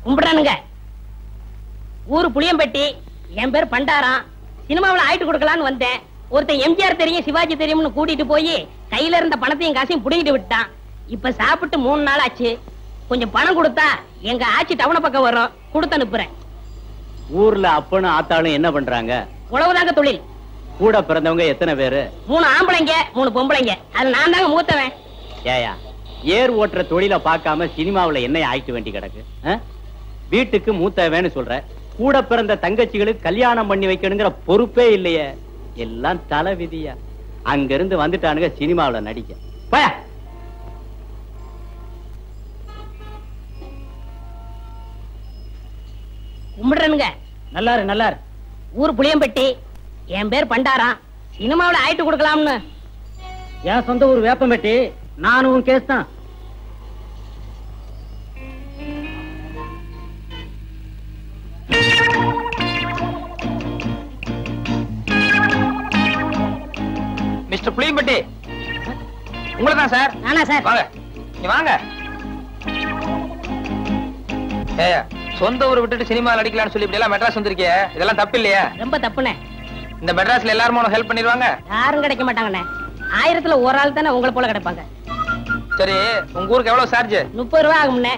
கும்பிடுறானுங்க. ஊரு புளியம்பட்டி, என் பேர் பண்டாரம். சினிமாவில் ஆயிட்டு கொடுக்கலான்னு வந்தேன். ஒருத்தன் எம்ஜிஆர் தெரியும் சிவாஜி தெரியும்னு கூட்டிட்டு போய் கையில இருந்த பணத்தையும் காசையும் புடிங்கிட்டு விட்டான். இப்ப சாப்பிட்டு 3 நாள் ஆச்சு. கொஞ்சம் பணம் கொடுத்தா எங்க ஆட்சி டவுன பக்கம் வரும், கொடுத்து அனுப்புறேன். ஊர்ல அப்பனும் ஆத்தாளும் என்ன பண்றாங்க? உழவுதாங்க தொழில். கூட பிறந்தவங்க எத்தனை பேரு? 3 ஆம்பளைங்க 3 பொம்பளைங்க. அது நான் தாங்க மூத்தவன். ஏயா ஏர் ஓட்டுற தொழில பார்க்காம சினிமாவுல என்ன ஆயிட்டு வேண்டி கிடக்கு? வீட்டுக்கு மூத்தவன்னு சொல்ற, கூட பிறந்த தங்கச்சிகளுக்கு கல்யாணம் பண்ணி வைக்கணுங்கிற பொறுப்பே இல்லையே. எல்லாம் தலை விதியா. அங்க இருந்து வந்துட்டானுங்க சினிமாவுல நடிக்க. போயா. கும்பிடுறனுங்க. நல்லாரு நல்லாரு. ஊர் புளியம்பட்டி, என் பேர் பண்டாரம். சினிமாவில் ஆயிட்டு கொடுக்கலாம்னு. என் சொந்த ஊர் வேப்பம்பட்டி. நானும் உன் கேஸ் தான். மிஸ்டர் புளியம்பட்டி, உங்களை தான் சார். நானா சார்? வாங்க, நீ வாங்க. ஏயா, சொந்த ஊரை விட்டுட்டு சினிமாவில் அடிக்கலாம்னு சொல்லி இப்படி எல்லாம் மெட்ராஸ் வந்திருக்கிய, இதெல்லாம் தப்பு இல்லையா? ரொம்ப தப்புனே. இந்த மெட்ராஸ்ல எல்லாரும் உனக்கு ஹெல்ப் பண்ணிடுவாங்க? யாரும் கிடைக்க மாட்டாங்கண்ணே. 1000ல ஒரு ஆள் தானே உங்களை போல கிடைப்பாங்க. சரி, உங்க ஊருக்கு எவ்வளவு சார்ஜ்? 30 ரூபா ஆகும்ண்ணே.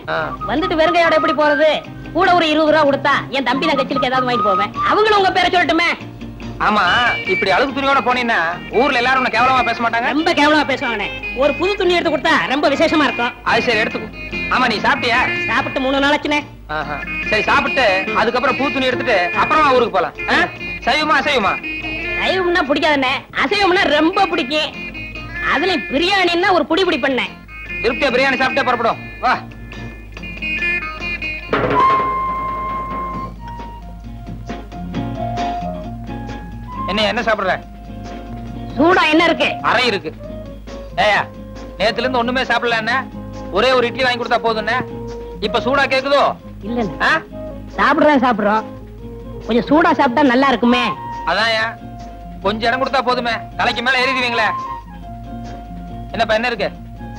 வந்துட்டு வெறுங்கையோட எப்படி போறது? கூட ஒரு 20 ரூபா கொடுத்தா என் தம்பி நான் கட்சிலுக்கு ஏதாவது வாங்கிட்டு போவேன். அவங்களும் உங்க பேரை சொல்லட்டுமே. ஆமா, இப்படி அழுகு துணியோட போனீங்கன்னா ஊர்ல எல்லாரும் உன்னை கேவலமா பேச மாட்டாங்க? ரொம்ப கேவலமா பேசுவாங்கண்ணே. ஒரு புது துணி எடுத்து கொடுத்தா ரொம்ப விசேஷமா இருக்கும். அது சரி, எடுத்துக்கோ. ஆமா, நீ சாப்பிட்டியா? சாப்பிட்டு 3 நாள் ஆச்சுனே. சரி, சாப்பிட்டு அதுக்கப்புறம் பூ துணி எடுத்துட்டு அப்புறமா ஊருக்கு போலாம். சைவமா அசைவமா? சைவம்னா பிடிக்காதுண்ணே, அசைவம்னா ரொம்ப பிடிக்கும். அதுல பிரியாணின்னா ஒரு புடி புடி பண்ணேன். திருப்தியா பிரியாணி சாப்பிட்டே புறப்படும். வா. என்ன சாப்பிடுற? சூடா என்ன இருக்கு? அறை இருக்கு. ஏயா, நேத்துல இருந்து ஒண்ணுமே சாப்பிடல. என்ன ஒரே ஒரு இட்லி வாங்கி கொடுத்தா போதும். இப்ப சூடா கேக்குதோ? இல்ல, சாப்பிடுறோம். கொஞ்சம் சூடா சாப்பிட்டா நல்லா இருக்குமே. அதான் கொஞ்சம் இடம் கொடுத்தா போதுமே, தலைக்கு மேல ஏறிடுவீங்களே. என்னப்பா என்ன இருக்கு?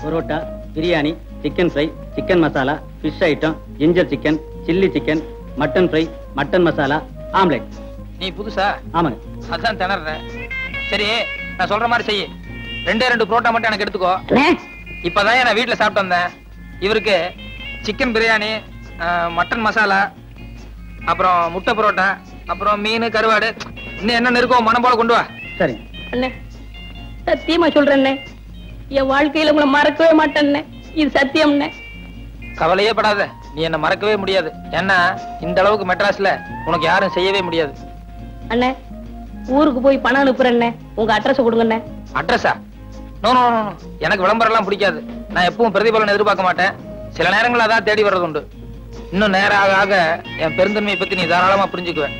Parotta, biryani, chicken fry, chicken masala, fish item, ginger chicken, chilli chicken, mutton fry, mutton masala, omelette. நீ புதுசா? ஆமாங்க. அதான் திணறேன். சரி, நான் சொல்ற மாதிரி செய்ய. 2 புரோட்டா மட்டும் எனக்கு எடுத்துக்கோ. இப்பதான் நான் வீட்டுல சாப்பிட்டு வந்தேன். இவருக்கு சிக்கன் பிரியாணி, மட்டன் மசாலா, அப்புறம் முட்டை பரோட்டா, அப்புறம் மீன், கருவாடு, இன்னும் என்ன இருக்கோ மனம் போல கொண்டு வா. சரி அண்ணே, சத்தியமா சொல்றேன், என் வாழ்க்கையில உங்களை மறக்கவே மாட்டேன். இது சத்தியம்ண்ணே. கவலையே படாத, நீ என்ன மறக்கவே முடியாது. ஏன்னா இந்த அளவுக்கு மெட்ராஸ்ல உனக்கு யாரும் செய்யவே முடியாது. அண்ணே, ஊருக்கு போய் பணம் அனுப்புறேன். உங்க அட்ரஸ் கொடுங்கண்ணே. அட்ரஸா? நோ நோ நோ, எனக்கு விளம்பரம் எல்லாம் பிடிக்காது. நான் எப்பவும் பிரதிபலன் எதிர்பார்க்க மாட்டேன். சில நேரங்கள் அதான் தேடி வர்றது உண்டு. இன்னும் நேரம் ஆக ஆக என் பெருந்தன்மையை பத்தி நீ தாராளமா புரிஞ்சுக்குவேன்.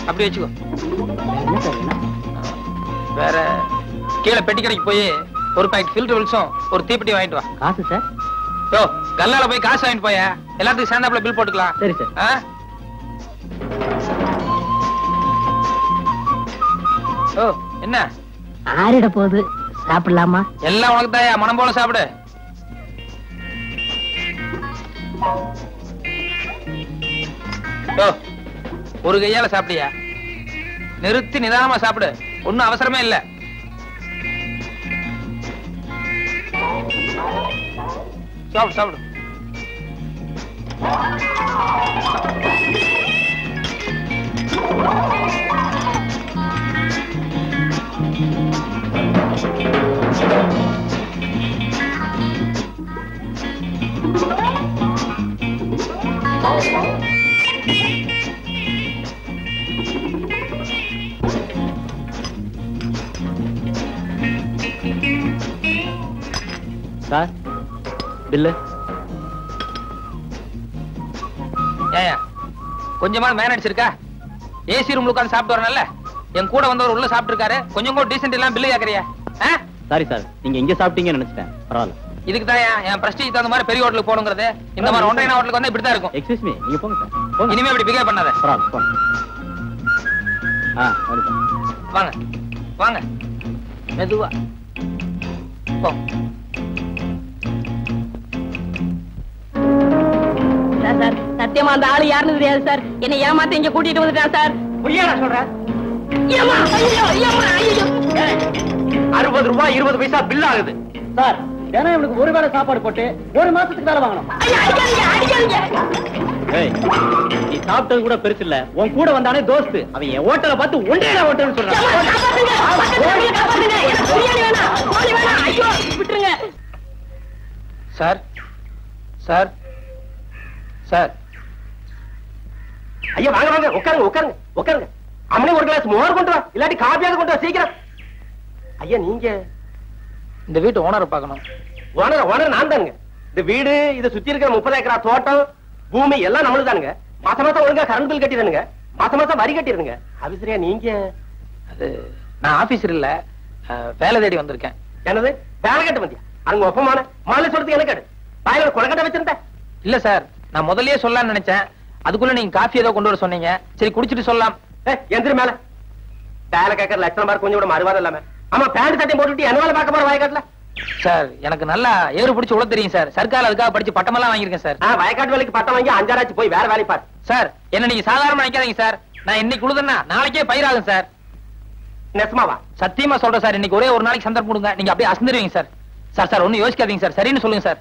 அப்படி வச்சுக்கோ. வேற கீழே பெட்டி கடைக்கு போய் ஒரு பாக்கெட் ஃபில்டர் வில்ஸும் ஒரு தீப்பெட்டி வாங்கிட்டு வா. காசு சார்? யோ, கல்லால போய் காசு வாங்கிட்டு போய, எல்லாத்துக்கும் சேர்ந்தாப்புல பில் போட்டுக்கலாம். சரி சார். ஓ, என்ன ஆறிட போகுது, சாப்பிடலாமா? எல்லாம் உனக்கு தாயா, மனம் போல சாப்பிடு. ஒரு கையால சாப்பிடியா? நிறுத்தி நிதானமா சாப்பிடு, ஒன்னும் அவசரமே இல்ல. சாப்பிடு சாப்பிடு. Sir, bill. ஏயா, கொஞ்சமா மேனேஜ் இருக்கா? ஏசி ரூம்ல உட்கார்ந்து சாப்பிட்டு வரணும்ல. என் கூட வந்தவர் உள்ள சாப்பிட்டு இருக்காரு, கொஞ்சம் கூட டீசென்ட் எல்லாம் பில்லு கேக்குறியா? சாரி சார், நீங்க இங்க சாப்பிட்டீங்கன்னு நினைச்சிட்டேன். பரவாயில்ல. இதுக்கு தான் என் பிரஸ்டீஜ் தகுந்த மாதிரி பெரிய ஹோட்டலுக்கு போகணுங்கிறது. இந்த மாதிரி ஒன்றைய ஹோட்டலுக்கு வந்து இப்படிதான் இருக்கும். எக்ஸ்கியூஸ் மீ, நீங்க போங்க சார். போங்க. இனிமே இப்படி பிகேவ் பண்ணாத. போங்க. வாங்க வாங்க மெதுவா போ. சார் சத்தியமா அந்த ஆளு யாருன்னு தெரியாது சார். என்னை ஏமாத்த இங்க கூட்டிட்டு வந்துட்டான் சார். புரியாதா சொல்றேன்? 60 ரூபாய் 20 பைசா பில் ஆகுது சார். ஏன்னா இவனுக்கு ஒரு வேளை சாப்பாடு போட்டு ஒரு மாசத்துக்கு வேலை வாங்கணும். நீ சாப்பிட்டது கூட பெருசு இல்ல, உன் கூட வந்தானே தோஸ்து, அவன் என் ஹோட்டலை பார்த்து ஒன்றே ஹோட்டல்னு சொல்றான். Sir sir sir. ஐயா வாங்க வாங்க, உட்காருங்க உட்காருங்க உட்காருங்க. அம்மனே ஒரு கிளாஸ் மோர் கொண்டு வா, இல்லாட்டி காபியாவது கொண்டு வா சீக்கிரம். ஐயா நீங்க இந்த வீட்டு ஓனரை பார்க்கணும். ஓனர் நான் தானுங்க. இந்த வீடு இதை சுத்தி இருக்கிற 30 ஏக்கரா தோட்டம் பூமி எல்லாம் நம்மளுக்கு தானுங்க. மாசம் மாசம் ஒழுங்கா கரண்ட் பில் கட்டிடுங்க, மாசம் மாசம் வரி கட்டிடுங்க. ஆபீசரியா நீங்க? அது நான் ஆபீசர் இல்ல, வேலை தேடி வந்திருக்கேன். என்னது வேலை கட்டு வந்தியா? அங்க ஒப்பமான மாலை சொல்றதுக்கு எனக்கு கேடு. பாயில கொலக்கட்டை வச்சிருந்தேன். இல்ல சார், நான் முதல்லயே சொல்லலாம்னு நினைச்சேன். அதுக்குள்ள நீங்க காஃபி ஏதோ கொண்டு வர சொன்னீங்க. சரி குடிச்சிட்டு சொல்லலாம். எந்திரி மேல. வேலை கேட்கற லட்சணம் பாரு, கொஞ்சம் கூட மறுவாதம் இல்லாம. ஆமா பேண்ட் சட்டை போட்டுட்டு என்ன வேலை பார்க்க போற வயக்காட்டுல? சார் எனக்கு நல்லா ஏறு பிடிச்சு உள்ள தெரியும் சார். சர்க்கார் அதுக்காக படிச்சு பட்டமெல்லாம் வாங்கியிருக்கேன் சார். வயக்காட்டு வேலைக்கு பட்டம் வாங்கி 5 ஆச்சு, போய் வேற வேலை பாரு. சார் என்ன நீங்க சாதாரணமா நினைக்காதீங்க சார். நான் இன்னைக்கு உழுதுன்னா நாளைக்கே பயிராகும் சார். நெசமாவா? சத்தியமா சொல்றேன் சார். இன்னைக்கு ஒரே ஒரு நாளைக்கு சந்தர்ப்பம் கொடுங்க, நீங்க அப்படியே அசந்துருவீங்க சார். சார் சார் ஒன்னும் யோசிக்காதீங்க சார், சரின்னு சொல்லுங்க சார்.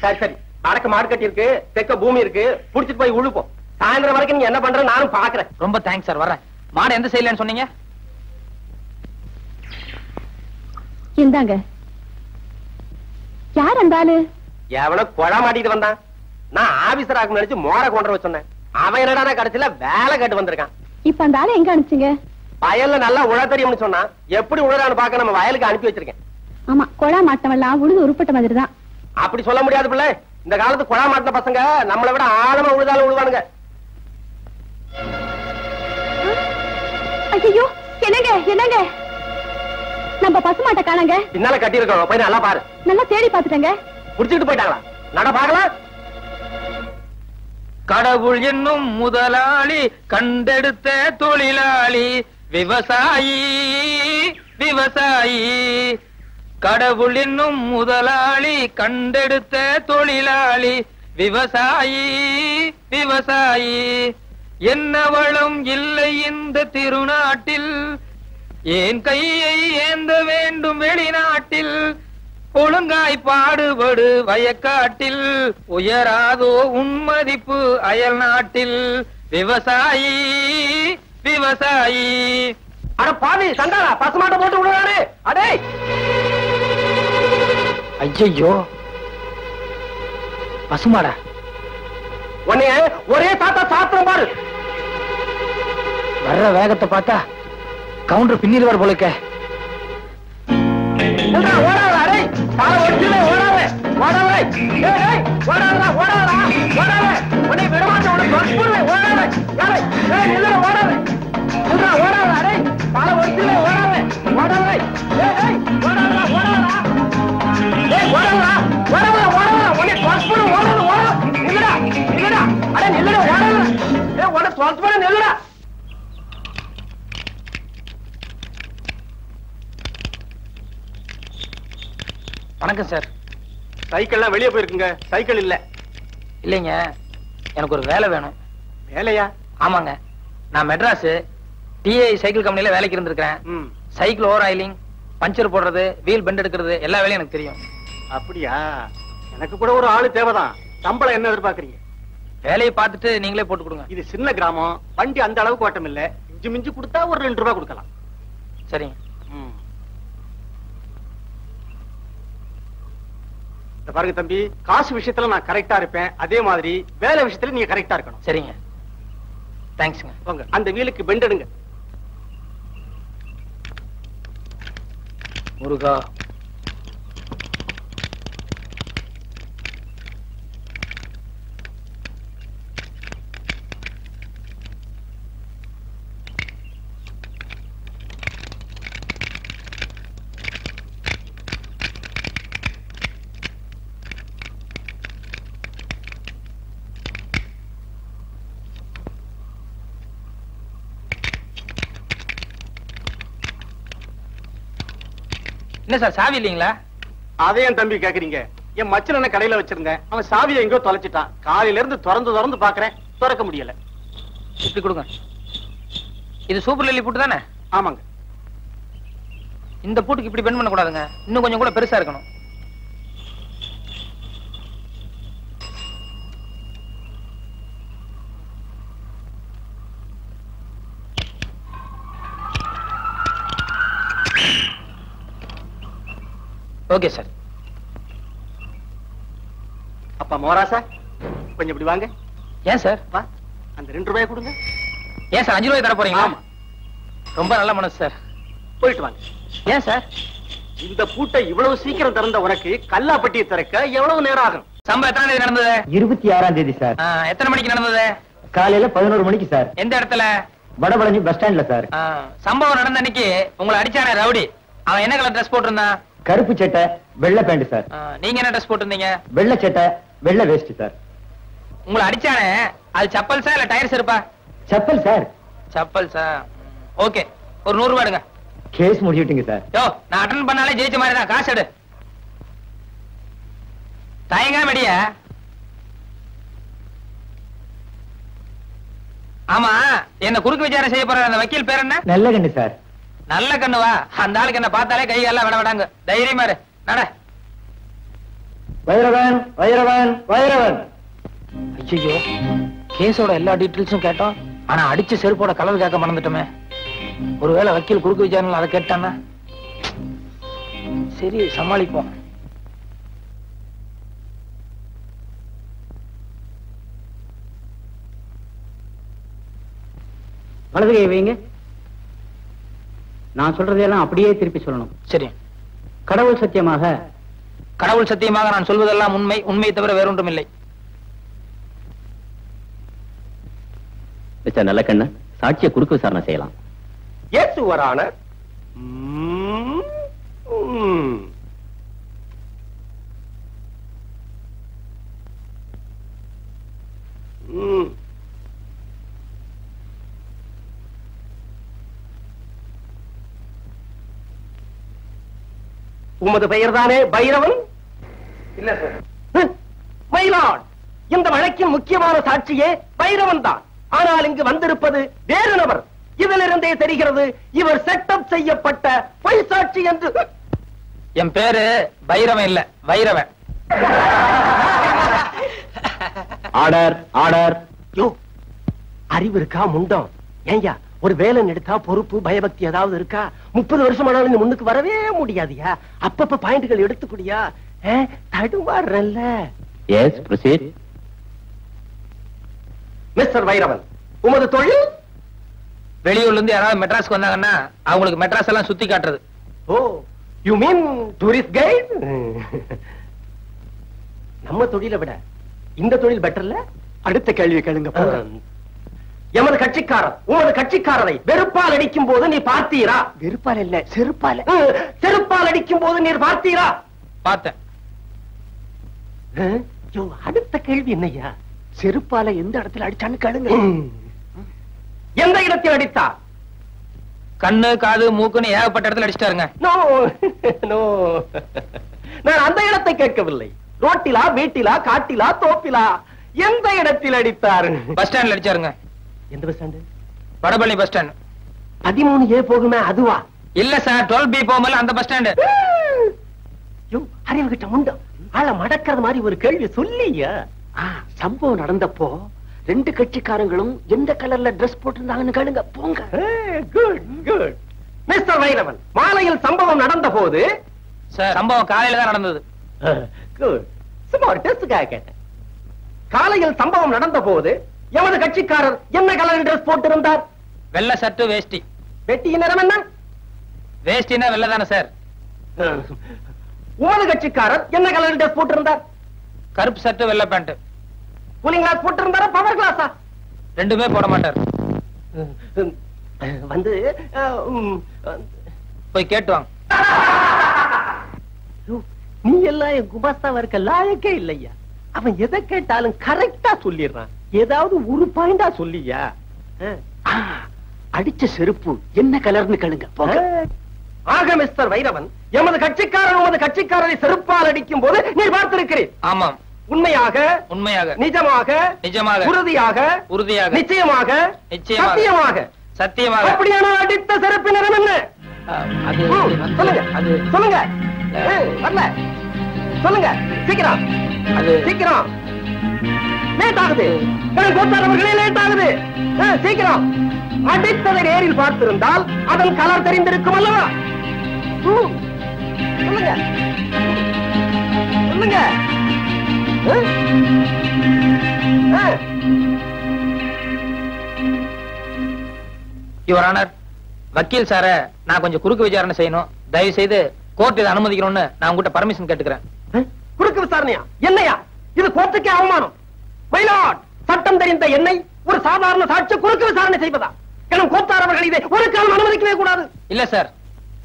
சரி சரி, வடக்கு மாடு கட்டி இருக்கு, தெற்க பூமி இருக்கு, புடிச்சிட்டு போய் உழுப்போம். சாயந்தரம் வரைக்கும் நீங்க என்ன பண்ற நானும் பாக்குறேன். ரொம்ப தேங்க்ஸ் சார், வர்றேன். மாடு எந்த சைடுலன்னு சொன்னீங்க? இந்தாங்க. யார் அந்த ஆளு? எவனோ கொழா மாட்டிட்டு வந்தான். நான் ஆபீசர் ஆகும் நினைச்சு மோர கொண்டு வர சொன்னேன். அவன் என்னடா கடைசியில வேலை கட்டு வந்திருக்கான். இப்ப அந்த ஆளு எங்க அனுப்பிச்சீங்க? வயல்ல நல்லா உழ தெரியும்னு சொன்னா, எப்படி உழறான்னு பாக்க நம்ம வயலுக்கு அனுப்பி வச்சிருக்கேன். ஆமா, கொழா மாட்டவெல்லாம் உழுது உருப்பட்ட மாதிரி தான். அப்படி சொல்ல முடியாது பிள்ளை. இந்த காலத்து கொழா மாட்டின பசங்க நம்மளை விட ஆழமா உழுதாலும் உழுவானுங்க. ஐயோ என்னங்க என்னங்க, நம்ம பசுமாட்டை காணங்க. பின்னால கட்டி இருக்கோம், போய் நல்லா பாரு. நல்லா தேடி பாத்துட்டேங்க. புடிச்சிட்டு போயிட்டாங்களா? நட பாக்கலாம். கடவுள் என்னும் முதலாளி, கண்டெடுத்த தொழிலாளி, விவசாயி விவசாயி. கடவுள் என்னும் முதலாளி, கண்டெடுத்த தொழிலாளி, விவசாயி விவசாயி. என்ன வளம் இல்லை இந்த திருநாட்டில், ஏன் கையை ஏந்த வேண்டும் வெளிநாட்டில். ஒழுங்காய் பாடுபடு வயக்காட்டில், உயராதோ உன்மதிப்பு அயல் நாட்டில். விவசாயி விவசாயி. அட பாவி சண்டாளா, பசுமாட்டை போட்டு விடுறாரு. அடே ஐயோ பசுமாடா. உன்னைய ஒரே தாத்தா சாத்திரம் பாரு. வர்ற வேகத்தை பார்த்தா கவுண்டர் பின்னிடுவார் போலக்க. ஓடாத அடே, கால ஒடிச்சுல ஓடாத ஓடாத. ஏய் ஓடாதடா ஓடாதடா ஓடாத. உன்னை விடமாட்டேன், உன்னை கொல்லுவேன். ஓடாத ஏய் ஏய் நில்லுடா, ஓடாத நில்லுடா, ஓடாத அடே, கால ஒடிச்சுல ஓடாத ஓடாத. ஏய் ஏய் ஓடாதடா ஓடாதடா. ஏய் ஓடாதடா ஓடாத ஓடாத. உன்னை கொல்லுவேன். ஓடாத ஓடாத. நில்லுடா நில்லுடா அடே, நில்லுடா ஓடாத. ஏய் உன்னை கொல்லுவேன், நில்லுடா. வணக்கம் சார். சைக்கிள்லாம் வெளியே போயிருக்குங்க. சைக்கிள் இல்ல. இல்லைங்க, எனக்கு ஒரு வேலை வேணும். வேலையா? ஆமாங்க, நான் மெட்ராஸ் டிஐ சைக்கிள் கம்பெனில வேலைக்கு இருந்திருக்கிறேன். சைக்கிள் ஓவர் ஆயிலிங், பஞ்சர் போடுறது, வீல் பெண்ட் எடுக்கிறது எல்லா வேலையும் எனக்கு தெரியும். அப்படியா? எனக்கு கூட ஒரு ஆளு தேவைதான். சம்பளம் என்ன எதிர்பார்க்கறீங்க? வேலையை பார்த்துட்டு நீங்களே போட்டு கொடுங்க. இது சின்ன கிராமம், வண்டி அந்த அளவுக்கு ஓட்டம் இல்ல. மிஞ்சி மிஞ்சி கொடுத்தா ஒரு 2 ரூபாய் கொடுக்கலாம். சரிங்க. பாருங்க தம்பி, காசு விஷயத்துல நான் கரெக்டா இருப்பேன். அதே மாதிரி வேலை விஷயத்துல நீங்க கரெக்டா இருக்கணும். சரிங்க, தேங்க்ஸ்ங்க. போங்க, அந்த வீலுக்கு பெண்ட் எடுங்க. முருகா. என்ன சார் சாவி இல்லீங்களா? அதையும் தம்பி கேக்குறீங்க? என் மச்சன கடையில வச்சிருந்தேன், அவன் சாவியை எங்கோ தொலைச்சிட்டான். காலையில இருந்து திறந்து பாக்குறேன், திறக்க முடியல. இப்படி கொடுங்க. இது சூப்பர் லில்லி பூட்டு தானே? ஆமாங்க. இந்த பூட்டுக்கு இப்படி பெண்ட் பண்ண கூடாதுங்க, இன்னும் கொஞ்சம் கூட பெருசா இருக்கணும். Okay sir. அப்பா மோராசா, கொஞ்சம் இப்படி வாங்க. ஏன் சார்? வா, அந்த 2 ரூபாய் கொடுங்க. ஏன் சார் 5 ரூபாய் தர போறீங்களா? ஆமா. ரொம்ப நல்ல மனசு சார். போயிட்டு வாங்க. ஏன் சார்? இந்த பூட்டை இவ்வளவு சீக்கிரம் திறந்த உனக்கு கல்லாப்பட்டியை திறக்க எவ்வளவு நேரம் ஆகும்? சம்பவம் எத்தனை தேதி நடந்தது? 26ஆம் தேதி சார். எத்தனை மணிக்கு நடந்தது? காலையில 11 மணிக்கு சார். எந்த இடத்துல? வடபழனி பஸ் ஸ்டாண்ட்ல சார். சம்பவம் நடந்த அன்னைக்கு உங்களை அடிச்சானே ரவுடி, அவன் என்ன கலர் ட்ரெஸ் போட்டிருந்தான்? கருப்பு சட்டை வெள்ளை பேண்ட் சார். நீங்க என்ன ட்ரெஸ் போட்டிருந்தீங்க? வெள்ளை சட்டை வெள்ளை வேஷ்டி சார். உங்களை அடிச்சானே அது சப்பல்ஸா இல்ல டயர் செருப்பா? செப்பல் சார். சப்பல்ஸா? ஓகே, ஒரு 100 ரூபாய் எடுங்க. Case முடிச்சுட்டீங்க sir. யோ, நான் அட்டன் பண்ணாலே ஜெயிச்ச மாதிரி தான். காசு எடு. தயங்க mediya. ஆமா, என்ன குறுக்கு விசாரணை செய்ய போற அந்த வக்கீல் பேர் என்ன? நல்ல கண்ணு சார். நல்ல கண்ணுவா? அந்த ஆளுக்கு என்ன பார்த்தாலே கை எல்லாம் விட விடாங்க. தைரியமா இரு, நட. வைரவன் வைரவன் வைரவன். ஐயோ, கேஸோட எல்லா டீடைல்ஸும் கேட்டோம், ஆனா அடிச்ச செருப்போட கலர் கேட்க மறந்துட்டோமே. ஒருவேளை வக்கீல் குறுக்கு விசாரணை அதை கேட்டானா? சரி, சமாளிப்போம். வலது கை வைங்க. நான் சொல்றதையெல்லாம் அப்படியே திருப்பி சொல்லணும். சரி. கடவுள் சத்தியமாக. கடவுள் சத்தியமாக நான் சொல்வதெல்லாம் உண்மை, உண்மையை தவிர வேறொன்றும் இல்லை. நல்ல கண்ணு, சாட்சியை குறுக்கு விசாரணை செய்யலாம். Yes, Your Honor. உமது பெயர் தானே பைரவன்? இல்ல சார். மயிலாட், இந்த வழக்கின் முக்கியமான சாட்சியே பைரவன் தான். ஆனால் இங்கு வந்திருப்பது வேறு நபர். இதிலிருந்தே தெரிகிறது இவர் செட்டப் செய்யப்பட்ட பொய் சாட்சி என்று. என் பேரு பைரவன் இல்ல, வைரவன். Order order. யோ, அறிவு இருக்கா முண்டம்? ஏய்யா, ஒரு வேலை எடுத்தா பொறுப்பு பயபக்தி ஏதாவது இருக்கா? 30 வருஷம் ஆனாலும் நீ முன்னுக்கு வரவே முடியாதியா? அப்பப்ப பாயிண்ட்கள் எடுத்துக்கூடியா? தடுமாறல்ல. Yes, proceed. மிஸ்டர் வைரவன், உமது தொழில்? வெளியூர்ல இருந்து யாராவது மெட்ராஸ்க்கு வந்தாங்கன்னா அவங்களுக்கு மெட்ராஸ் எல்லாம் சுத்தி காட்டுறது. ஓ, யூ மீன் டூரிஸ்ட் கைட்? நம்ம தொழிலை விட இந்த தொழில் பெட்டர்ல? அடுத்த கேள்வி கேளுங்க. எமது கட்சிக்காரர் உமது கட்சிக்காரரை வெறுப்பால் அடிக்கும் போது நீ பார்த்தீரா? வெறுப்பால் இல்ல, செருப்பால். செருப்பால் அடிக்கும் போது நீர் பார்த்தீரா? பார்த்தேன். அடுத்த கேள்வி என்னையா? செருப்பால எந்த இடத்துல அடிச்சான்னு கேளுங்க. எந்த இடத்தில் அடித்தா? கண்ணு, காது, மூக்குன்னு ஏகப்பட்ட இடத்துல அடிச்சிட்டாருங்க. நோ நோ, நான் அந்த இடத்தை கேட்கவில்லை. ரோட்டிலா, வீட்டிலா, காட்டிலா, தோப்பிலா, எந்த இடத்தில் அடித்தார்? பஸ் ஸ்டாண்ட்ல அடிச்சாருங்க. எந்த bus stand? Vadapalani bus stand. 13A போகுமே அதுவா? இல்ல சார், 12B போகும்போது அந்த பஸ் ஸ்டாண்டு. அறிவு கிட்ட முண்டம், ஆள மடக்கிறது மாதிரி ஒரு கேள்வி சொல்லியா? சம்பவம் நடந்தப்போ 2 கட்சிக்காரங்களும் எந்த கலர்ல டிரெஸ் போட்டிருந்தாங்கன்னு கேளுங்க. போங்க. Good good. மிஸ்டர் வைரவன், மாலையில் சம்பவம் நடந்த போது? சார், சம்பவம் காலையில தான் நடந்தது. குட். சும்மா ஒரு டெஸ்டுக்காக கேட்டேன். காலையில் சம்பவம் நடந்த போது எமது கட்சிக்காரர் என்ன கலர் டிரெஸ் போட்டிருந்தார்? வெள்ளை சட்டு, வேஷ்டி. வெட்டியின் நிறம் என்ன? வேஷ்டினா வெள்ளை தானே சார். உமது கட்சிக்காரர் என்ன கலர் டிரெஸ் போட்டிருந்தார்? கருப்பு சட்டு, வெள்ளை பேண்ட். கூலிங் கிளாஸ் போட்டிருந்தாரா, பவர் கிளாஸா? ரெண்டுமே போட மாட்டார். வந்து போய் கேட்டு வாங்க. நீ எல்லாம் என் குமாஸ்தாவா இருக்க லாயக்கே இல்லையா? அவன் எதை கேட்டாலும் கரெக்டா சொல்லிடுறான். ஏதாவது ஒரு பாயிண்டா சொல்லியா? அடிச்ச செருப்பு என்ன கலர்னு கேளுங்க. ஆக மிஸ்டர் வைரவன், எமது கட்சிக்காரன் உமது கட்சிக்காரரை செருப்பால் அடிக்கும் போது நீர் பார்த்திருக்கிறீர். ஆமாம். உண்மையாக, உண்மையாக, நிஜமாக, நிஜமாக, உறுதியாக, உறுதியாக, நிச்சயமாக, நிச்சயமாக, சத்தியமாக, சத்தியமாக. அப்படியான அடித்த செருப்பு நிறம் என்ன? அது சொல்லுங்க, அது சொல்லுங்க. வரல, சொல்லுங்க சீக்கிரம், அது சீக்கிரம். லேட் ஆகுது, கோத்தாரவர்களே லேட் ஆகுது. சீக்கிரம். அடித்ததை நேரில் பார்த்திருந்தால் அதன் கலர் தெரிந்திருக்கும் அல்லவா? சொல்லுங்க, சொல்லுங்க. யுவர் ஆனர், வக்கீல் சார நான் கொஞ்சம் குறுக்கு விசாரணை செய்யணும். தயவு செய்து கோர்ட் இதை அனுமதிக்கணும்னு நான் உங்ககிட்ட பர்மிஷன் கேட்டுக்கிறேன். குறுக்கு விசாரணையா? என்னையா இது? கோர்ட்டுக்கே அவமானம். மயிலாட், சட்டம் தெரிந்த என்னை ஒரு சாதாரண சாட்சி குறுக்கு விசாரணை செய்வதா? எனும் கோத்தாரவர்கள் இதை ஒரு காலம் அனுமதிக்கவே கூடாது. இல்ல சார்,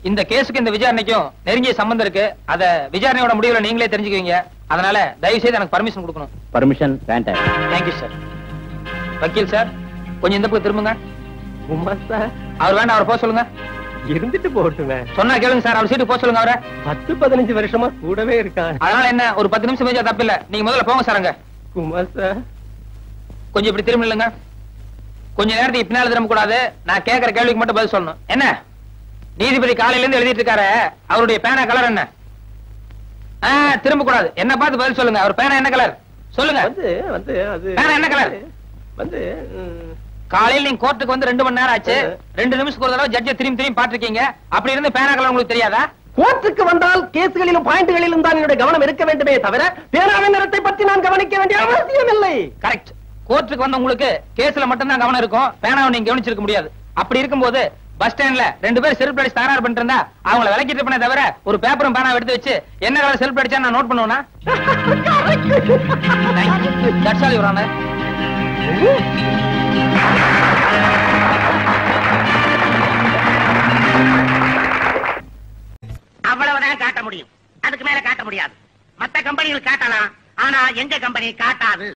இந்த கேஸுக்கு இந்த விசாரணைக்கும் நெருங்கிய சம்பந்தம் இருக்கு. அத விசாரணையோட முடிவுல நீங்களே தெரிஞ்சுக்குவீங்க. அதனால தயவு செய்து எனக்கு பர்மிஷன் கொடுக்கணும். பர்மிஷன் வேண்டாம். Thank you sir. வக்கீல் சார், கொஞ்சம் இந்த பக்கம் திரும்புங்க. அவர் வேண்டாம், அவர் போக சொல்லுங்க. இருந்துட்டு போட்டுமே. சொன்னா கேளுங்க சார், அவர் சீட்டு போக சொல்லுங்க. அவரை 10-15 வருஷமா கூடவே இருக்கான். அதனால என்ன, ஒரு 10 நிமிஷம் பேஜா தப்பு இல்ல. நீங்க முதல்ல போங்க சார். அங்க குமார் சார், கொஞ்சம் இப்படி திரும்ப இல்லைங்க. கொஞ்ச நேரத்துக்கு பின்னால திரும்ப கூடாது. நான் கேட்கிற கேள்விக்கு மட்டும் பதில் சொல்லணும். என்ன நீதிபதி காலையில இருந்து எழுதிட்டு இருக்காரு, அவருடைய பேனா கலர் என்ன? திரும்ப கூடாது. என்ன பார்த்து பதில் சொல்லுங்க. அவர் பேனா என்ன கலர் சொல்லுங்க. பேனா என்ன கலர்? காலையில் நீங்க கோர்ட்டுக்கு வந்து 2 மணி நேரம் ஆச்சு. 2 நிமிஷத்துக்கு ஒரு தடவை ஜட்ஜை திரும்பி பாத்துருக்கீங்க. அப்படி இருந்து பேனா கலர் உங்களுக்கு தெரியாதா? கோர்ட்டுக்கு வந்தால் கேஸ்களிலும் பாயிண்ட்களிலும் தான் என்னுடைய கவனம் இருக்க வேண்டுமே தவிர பேனாவின் நிறத்தை பற்றி நான் கவனிக்க வேண்டிய அவசியம் இல்லை. கரெக்ட். கோர்ட்டுக்கு வந்த உங்களுக்கு கேஸ்ல மட்டும் தான் கவனம் இருக்கும். பேனாவை நீங்க கவனிச்சிருக்க முடியாது. அப்படி இருக்கும்போது பஸ் ஸ்டாண்ட்ல 2 பேர் செல்ஃப் அடிச்சு தகராறு பண்ணிட்டு இருந்தா அவங்கள விலக்கிட்டு பண்ண தவிர ஒரு பேப்பரும் பேனா எடுத்து வச்சு என்ன கலர் செல்ஃப் அடிச்சா நான் நோட் பண்ணுவேனா? That's all your honour. அவ்வளவுதான் காட்ட முடியும். அதுக்கு மேல காட்ட முடியாது. மத்த கம்பெனிகள் காட்டலாம், ஆனா எங்க கம்பெனி காட்டாது.